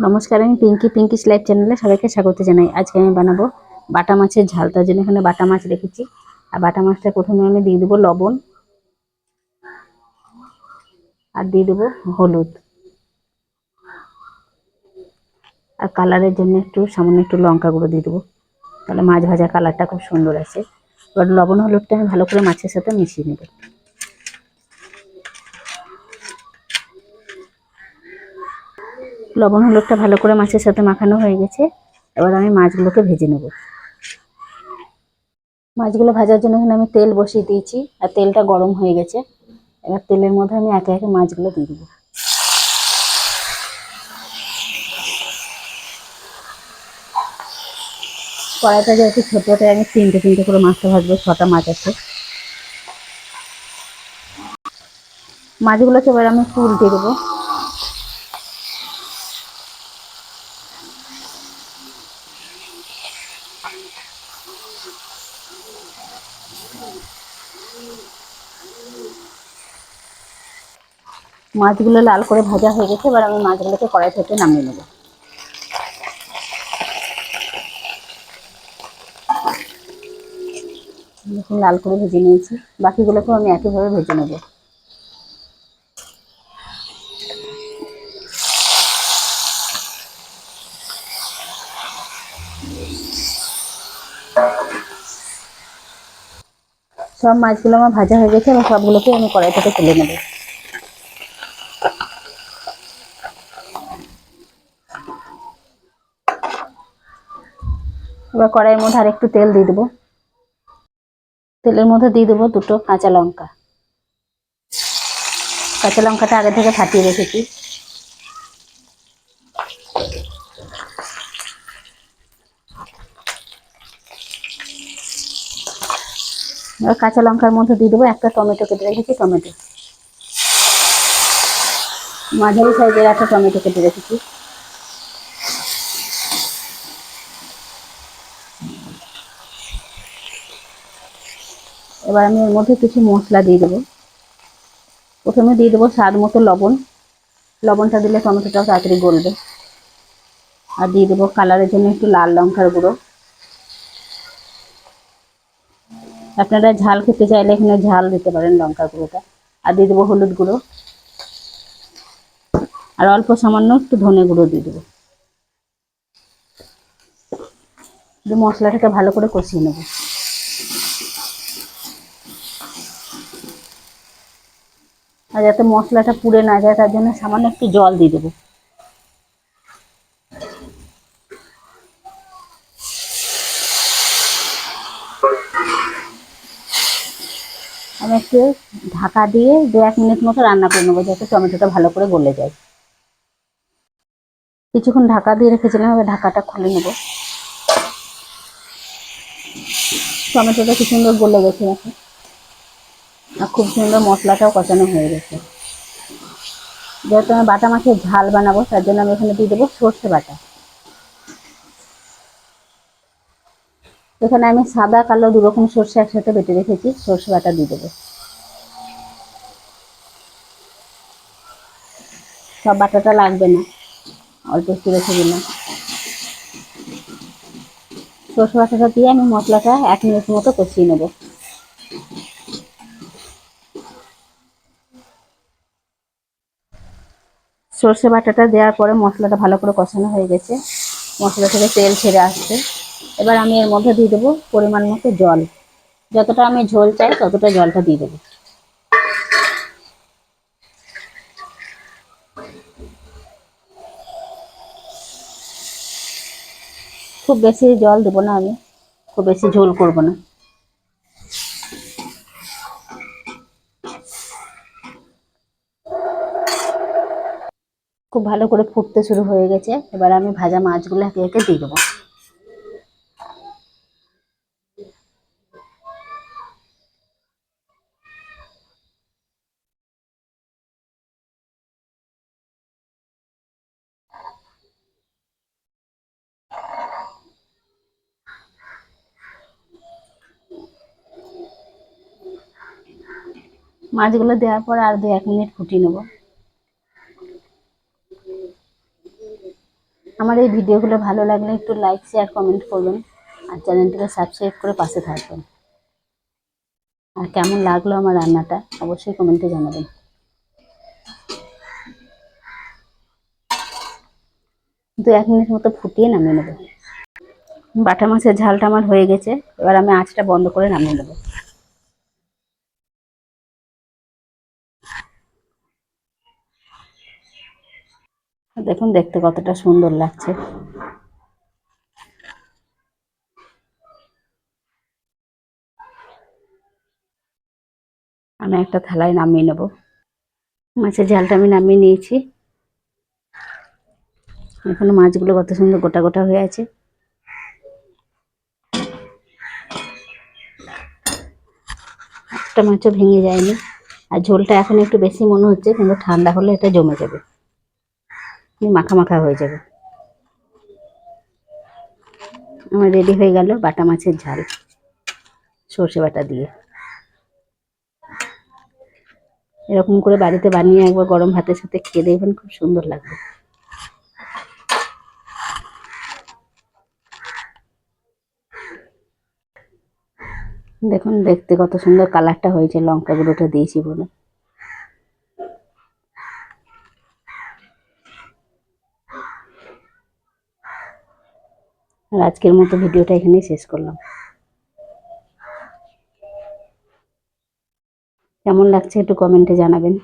নমস্কার, আমি পিঙ্কিস লাইভ চ্যানেলে সবাইকে স্বাগত জানাই। আজকে আমি বানাবো বাটা মাছের ঝাল। তার জন্য এখানে বাটা মাছ রেখেছি। আর বাটা মাছটা প্রথমে আমি দিয়ে দেবো লবণ, আর দিয়ে দেবো হলুদ, আর কালারের জন্য সামান্য একটু লঙ্কা গুঁড়ো দিয়ে দেবো। তাহলে মাছ ভাজা কালারটা খুব সুন্দর আসে। এবার লবণ হলুদটা আমি ভালো করে মাছের সাথে মিশিয়ে নেব। লবণ হলুদটা ভালো করে মাছের সাথে মাখানো হয়ে গেছে। এবার আমি মাছগুলোকে ভেজে নেব। মাছগুলো ভাজার জন্য এখানে আমি তেল বসিয়ে দিয়েছি, আর তেলটা গরম হয়ে গেছে। এবার তেলের মধ্যে আমি একে একে মাছগুলো দিয়ে দেবো। কড়াইটা যেহেতু ছোটোতে আমি তিনটে করে মাছটা ভাজবো, 6টা মাছ আছে। মাছগুলোকে এবার আমি উল্টে দেবো। মাছগুলো লাল করে ভাজা হয়ে গেছে। এবার আমি মাছগুলোকে কড়াই থেকে নামিয়ে নেবো। দেখুন লাল করে ভেজে নিয়েছি। বাকিগুলোকেও আমি একইভাবে ভেজে নেবো। সব মাছগুলো আমার ভাজা হয়ে গেছে। এবং সবগুলোকে আমি কড়াই থেকে তুলে নেবো। এবার কড়াইয়ের মধ্যে আরেকটু তেল দিয়ে দেবো। তেলের মধ্যে দিয়ে দেবো 2টো কাঁচা লঙ্কা। কাঁচা লঙ্কাটা আগে থেকে ফাটিয়ে রেখেছি। এবার কাঁচা লঙ্কার মধ্যে দিয়ে দেবো একটা টমেটো কেটে রেখেছি। টমেটো মাঝারি সাইজের একটা টমেটো কেটে রেখেছি। এবার আমি এর মধ্যে কিছু মশলা দিয়ে দেবো। প্রথমে দিয়ে দেবো স্বাদ মতো লবণ। লবণটা দিলে টমেটোটাও তাড়াতাড়ি গলবে। আর দিয়ে দেবো কালারের জন্য একটু লাল লঙ্কার গুঁড়ো। আপনারা ঝাল খেতে চাইলে এখানে ঝাল দিতে পারেন লঙ্কার গুঁড়োটা। আর দিয়ে দেবো হলুদ গুঁড়ো, আর অল্প সামান্য একটু ধনে গুঁড়ো দিয়ে দেবো। মশলাটাকে ভালো করে কষিয়ে নেব। আর যাতে মশলাটা পুড়ে না যায় তার জন্য সামান্য একটু জল দিয়ে দেবো। আমি একটু ঢাকা দিয়ে 2-1 মিনিট মতো রান্না করে নেবো, যাতে টমেটোটা ভালো করে গলে যায়। কিছুক্ষণ ঢাকা দিয়ে রেখেছিলাম, এবার ঢাকাটা খুলে নেব। টমেটোটা কি সুন্দর গলে গেছে এখন। আর খুব সুন্দর মশলাটাও কষানো হয়ে গেছে। যেহেতু আমি বাটা মাছের ঝাল বানাবো, তার জন্য আমি এখানে দিয়ে দেবো সর্ষে বাটা। এখানে আমি সাদা কালো 2 রকম সর্ষে একসাথে বেটে রেখেছি। সর্ষে বাটা দিয়ে দেবো। সব বাটাটা লাগবে না, অল্প একটু রেখে দিলাম। সর্ষে বাটাটা দিয়ে আমি মশলাটা 1 মিনিট মতো কষিয়ে নেব। সর্ষে বাটাটা দেওয়ার পরে মশলাটা ভালো করে কষানো হয়ে গেছে। মশলা থেকে তেল ছেড়ে আসছে। এবার আমি এর মধ্যে দিয়ে দেবো পরিমাণ মতো জল। যতটা আমি ঝোল চাই ততটা জলটা দিয়ে দেবো। খুব বেশি জল দেবো না, আমি খুব বেশি ঝোল করব না। খুব ভালো করে ফুটতে শুরু হয়ে গেছে। এবার আমি ভাজা মাছগুলো একে একে দিয়ে দেবো। মাছগুলো দেওয়ার পর আর 2-1 মিনিট ফুটিয়ে নেব। আমার এই ভিডিওগুলো ভালো লাগলে একটু লাইক শেয়ার কমেন্ট করবেন, আর চ্যানেলটিকে সাবস্ক্রাইব করে পাশে থাকবেন। আর কেমন লাগলো আমার রান্নাটা অবশ্যই কমেন্টে জানাবেন। দু 1 মিনিট মতো ফুটিয়ে নামিয়ে নেব। বাটা মাছের ঝালটা আমার হয়ে গেছে, এবার আমি আঁচটা বন্ধ করে নামিয়ে নেব। দেখুন দেখতে কতটা সুন্দর লাগছে। আমি একটা থালায় নামিয়ে নেব। মাছের ঝালটা আমি নামিয়ে নিয়েছি। এখনো মাছগুলো কত সুন্দর গোটা গোটা হয়ে আছে। একটা মাছও ভেঙে যায়নি। আর ঝোলটা এখন একটু বেশি মনে হচ্ছে, কিন্তু ঠান্ডা হলে এটা জমে যাবে, মাখা মাখা হয়ে যাবে। আমার রেডি হয়ে গেল বাটা মাছের ঝাল সর্ষে বাটা দিয়ে। এরকম করে বাড়িতে বানিয়ে একবার গরম ভাতের সাথে খেয়ে দেখবেন, খুব সুন্দর লাগবে। দেখুন দেখতে কত সুন্দর কালারটা হয়েছে, লঙ্কা গুঁড়োটা দিয়েছি বলে। আর আজকের মতো ভিডিওটা এখানেই শেষ করলাম। কেমন লাগছে একটু কমেন্টে জানাবেন।